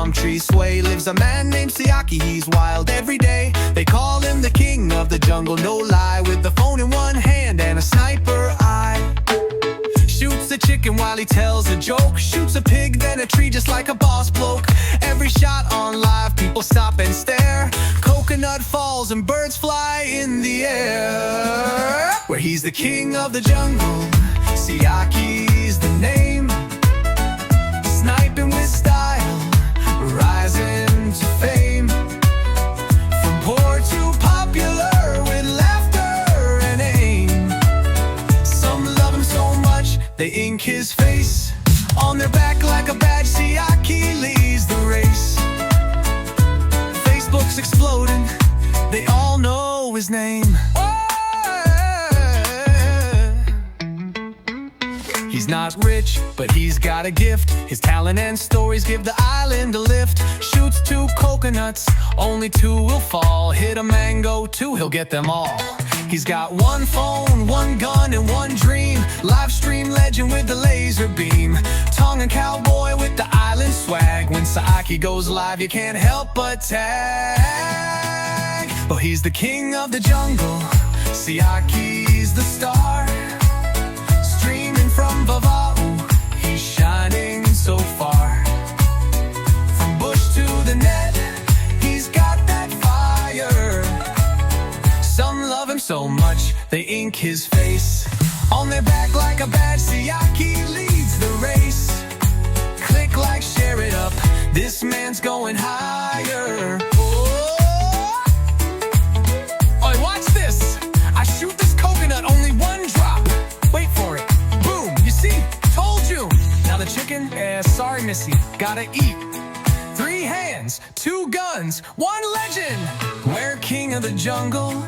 palm trees sway lives a man named Siaki. He's wild every day. They call him the king of the jungle, no lie. With the phone in one hand and a sniper eye. Shoots a chicken while he tells a joke. Shoots a pig, then a tree just like a boss bloke. Every shot on live, people stop and stare. Coconut falls and birds fly in the air. Where he's the king of the jungle, Siaki's the name. Sniping with style, rising to fame. From poor to popular with laughter and aim. Some love him so much they ink his face on their back like a badge. Siaki leads the race. Facebook's exploding, they all know his name. He's not rich, but he's got a gift. His talent and stories give the island a lift. Shoots 2 coconuts, only 2 will fall. Hit a mango, 2, he'll get them all. He's got 1 phone, 1 gun, and 1 dream. Live stream legend with the laser beam. Tongan cowboy with the island swag. When Siaki goes live, you can't help but tag. But he's the king of the jungle, Siaki's the star. Streaming from Vavaʻu, he's shining so far. From bush to the net, he's got that fire. Some love him so much, they ink his face on their back like a badge. Siaki leads the race. Click, like, share it up, this man's going higher. Oh, watch this. I shoot this coconut, only 1 drop. Wait for it. Boom, you see? Told you. Now the chicken, sorry missy, gotta eat. 3 hands, 2 guns, 1 legend. We're king of the jungle,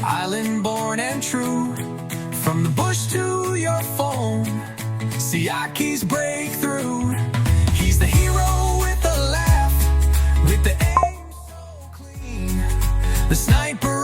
island born and true. From the bush to your phone, Siaki's breakthrough. He's the hero with a laugh, with the aim so clean. The sniper